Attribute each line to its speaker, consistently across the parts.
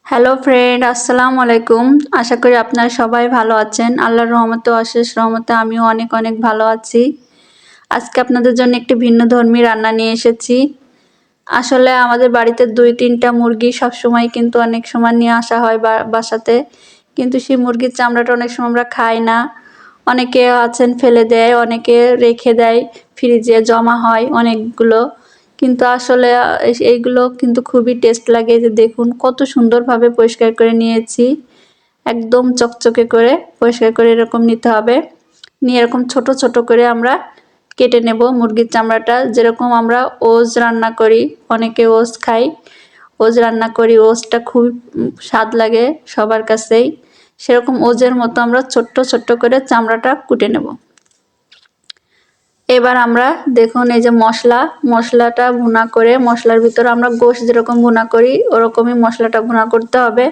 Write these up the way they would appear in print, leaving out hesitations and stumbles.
Speaker 1: Hello friend, আসসালামু আলাইকুম। আশা করি আপনারা সবাই ভালো আছেন। আল্লাহর রহমতে অশেষ রহমতে আমিও অনেক অনেক ভালো আছি। আজকে আপনাদের জন্য একটি ভিন্নধর্মী রান্না নিয়ে এসেছি। আসলে আমাদের বাড়িতে ২-৩টা মুরগি সবসময় কিন্তু অনেক সময় নিয়ে আসা হয় বাসাতে, কিন্তু সেই মুরগির চামড়াটা অনেক সময় আমরা খাই না। অনেকে আছেন ফেলে দেয়, অনেকে রেখে দেয়, ফ্রিজে জমা হয় অনেকগুলো। কিন্তু আসলে এইগুলো কিন্তু খুবই টেস্ট লাগে। যে দেখুন কত সুন্দরভাবে পরিষ্কার করে নিয়েছি, একদম চকচকে করে পরিষ্কার করে এরকম নিতে হবে। নিয়ে এরকম ছোট ছোট করে আমরা কেটে নেব মুরগির চামড়াটা। যেরকম আমরা ওজ রান্না করি, অনেকে ওজ খাই, ওজ রান্না করি, ওজটা খুব স্বাদ লাগে সবার কাছেই। সেরকম ওজের মতো আমরা ছোট্ট ছোট্ট করে চামড়াটা কুটে নেব। এবার আমরা দেখুন এই যে মশলাটা ভুনা করে, মশলার ভিতরে আমরা গোশ যেরকম ভুনা করি ওরকমই মশলাটা ভুনা করতে হবে।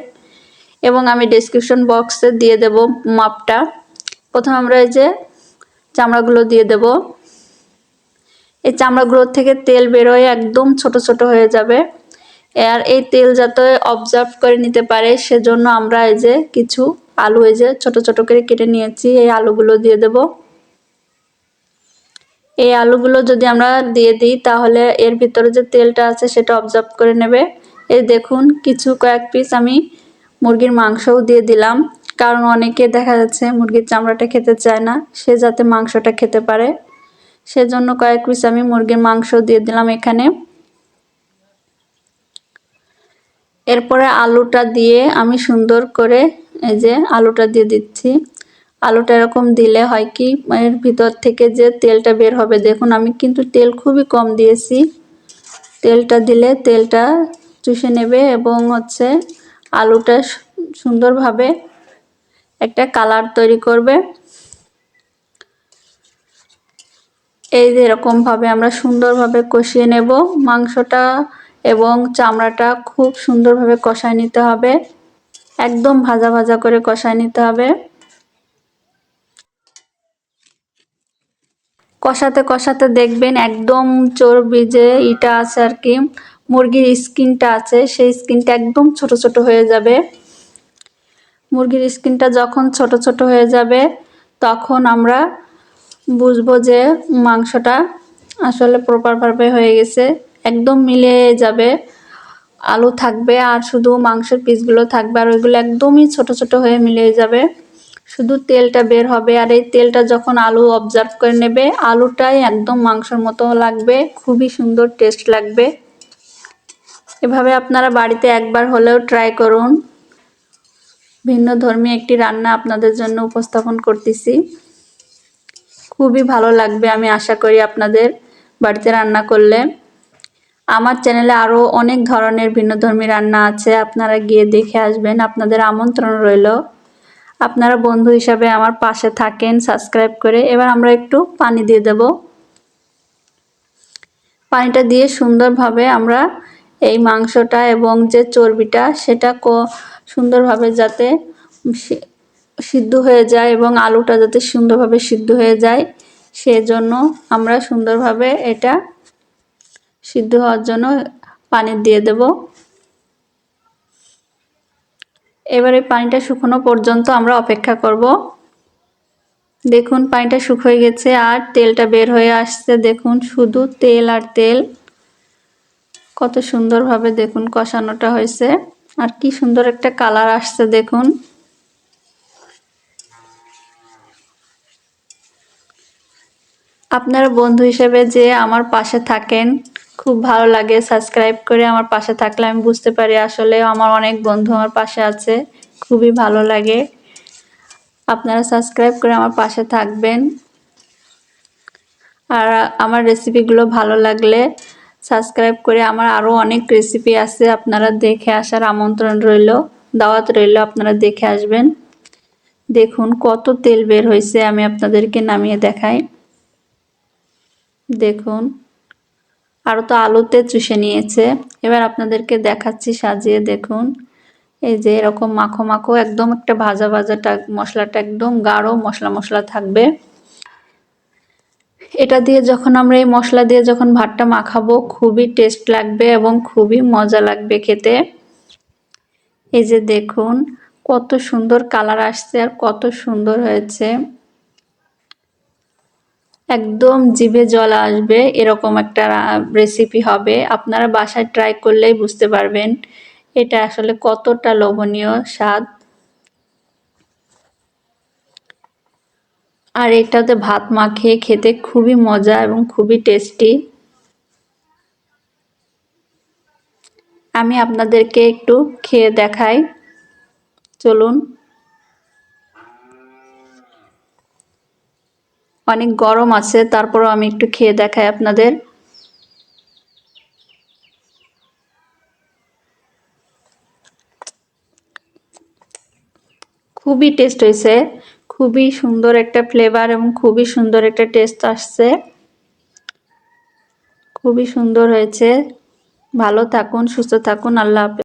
Speaker 1: এবং আমি ডেসক্রিপশন বক্সে দিয়ে দেব মাপটা। প্রথমে আমরা এই যে চামড়াগুলো দিয়ে দেব। এই চামড়াগুলোর থেকে তেল বেরোয় একদম ছোট ছোট হয়ে যাবে। আর এই তেল যাতে অবজার্ভ করে নিতে পারে সেজন্য আমরা এই যে কিছু আলু এই যে ছোট ছোট করে কেটে নিয়েছি, এই আলুগুলো দিয়ে দেব। এই আলুগুলো যদি আমরা দিয়ে দিই তাহলে এর ভিতরে যে তেলটা আছে সেটা অবজার্ভ করে নেবে। এই দেখুন কয়েক পিস আমি মুরগির মাংসও দিয়ে দিলাম, কারণ অনেকে দেখা যাচ্ছে মুরগির চামড়াটা খেতে চায় না, সে যাতে মাংসটা খেতে পারে সেজন্য কয়েক পিস আমি মুরগির মাংস দিয়ে দিলাম এখানে। এরপরে আলুটা দিয়ে আমি সুন্দর করে এই যে আলুটা দিয়ে দিচ্ছি। আলুটা এরকম দিলে হয় কি, এর ভিতর থেকে যে তেলটা বের হবে, দেখুন আমি কিন্তু তেল খুবই কম দিয়েছি। তেলটা দিলে তেলটা চুষে নেবে এবং হচ্ছে আলুটা সুন্দরভাবে একটা কালার তৈরি করবে। এই যে এরকমভাবে আমরা সুন্দরভাবে কষিয়ে নেব মাংসটা, এবং চামড়াটা খুব সুন্দরভাবে কষায় নিতে হবে, একদম ভাজা ভাজা করে কষায় নিতে হবে। কষাতে কষাতে দেখবেন একদম চর্বি যে ইটা আছে আর কি, মুরগির স্কিনটা আছে, সেই স্কিনটা একদম ছোট ছোট হয়ে যাবে। মুরগির স্কিনটা যখন ছোট ছোট হয়ে যাবে তখন আমরা বুঝবো যে মাংসটা আসলে প্রপারভাবে হয়ে গেছে, একদম মিলে যাবে। আলু থাকবে আর শুধু মাংসের পিসগুলো থাকবে, আর ওইগুলো একদমই ছোট ছোট হয়ে মিলে যাবে, শুধু তেলটা বের হবে। আর এই তেলটা যখন আলু অবজার্ভ করে নেবে, আলুটাই একদম মাংসের মতো লাগবে, খুবই সুন্দর টেস্ট লাগবে। এভাবে আপনারা বাড়িতে একবার হলেও ট্রাই করুন। ভিন্নধর্মী একটি রান্না আপনাদের জন্য উপস্থাপন করতেছি, খুবই ভালো লাগবে আমি আশা করি আপনাদের বাড়িতে রান্না করলে। আমার চ্যানেলে আরও অনেক ধরনের ভিন্নধর্মী রান্না আছে, আপনারা গিয়ে দেখে আসবেন, আপনাদের আমন্ত্রণ রইল। আপনারা বন্ধু হিসাবে আমার পাশে থাকেন সাবস্ক্রাইব করে। এবার আমরা একটু পানি দিয়ে দেব। পানিটা দিয়ে সুন্দরভাবে আমরা এই মাংসটা এবং যে চর্বিটা সেটা সুন্দরভাবে যাতে সিদ্ধ হয়ে যায় এবং আলুটা যাতে সুন্দরভাবে সিদ্ধ হয়ে যায়, সেজন্য আমরা সুন্দরভাবে এটা সিদ্ধ হওয়ার জন্য পানি দিয়ে দেব। এবারে পানিটা শুকানো পর্যন্ত আমরা অপেক্ষা করব। দেখুন পানিটা শুকিয়ে গেছে আর তেলটা বের হয়ে আসছে, দেখুন শুধু তেল আর তেল। কত সুন্দরভাবে দেখুন কষানোটা হয়েছে, আর কি সুন্দর একটা কালার আসছে দেখুন। আপনারা বন্ধু হিসেবে যে আমার পাশে থাকেন খুব ভালো লাগে, সাবস্ক্রাইব করে আমার পাশে থাকলে আমি বুঝতে পারি আসলে আমার অনেক বন্ধু আমার পাশে আছে, খুবই ভালো লাগে। আপনারা সাবস্ক্রাইব করে আমার পাশে থাকবেন। আর আমার রেসিপিগুলো ভালো লাগলে সাবস্ক্রাইব করে, আমার আরও অনেক রেসিপি আছে, আপনারা দেখে আসার আমন্ত্রণ রইল, দাওয়াত রইল, আপনারা দেখে আসবেন। দেখুন কত তেল বের হয়েছে, আমি আপনাদেরকে নামিয়ে দেখাই। দেখুন আরও তো আলুতে চুষে নিয়েছে। এবার আপনাদেরকে দেখাচ্ছি সাজিয়ে, দেখুন এই যে এরকম মাখো মাখো একদম একটা ভাজা ভাজাটা, মশলাটা একদম গাঢ় মশলা মশলা থাকবে। এটা দিয়ে যখন আমরা এই মশলা দিয়ে যখন ভাতটা মাখাবো খুবই টেস্ট লাগবে এবং খুবই মজা লাগবে খেতে। এই যে দেখুন কত সুন্দর কালার আসছে আর কত সুন্দর হয়েছে, একদম জিভে জল আসবে এরকম একটা রেসিপি হবে। আপনারা বাসায় ট্রাই করলেই বুঝতে পারবেন এটা আসলে কতটা লোভনীয় স্বাদ। আর এটাতে ভাত মাখিয়ে খেতে খুবই মজা এবং খুবই টেস্টি। আমি আপনাদেরকে একটু খেয়ে দেখাই, চলুন। অনেক গরম আছে, তারপরও আমি একটু খেয়ে দেখাই আপনাদের। খুবই টেস্ট হয়েছে, খুবই সুন্দর একটা ফ্লেভার এবং খুবই সুন্দর একটা টেস্ট আসছে, খুবই সুন্দর হয়েছে। ভালো থাকুন, সুস্থ থাকুন, আল্লাহ হাফেজ।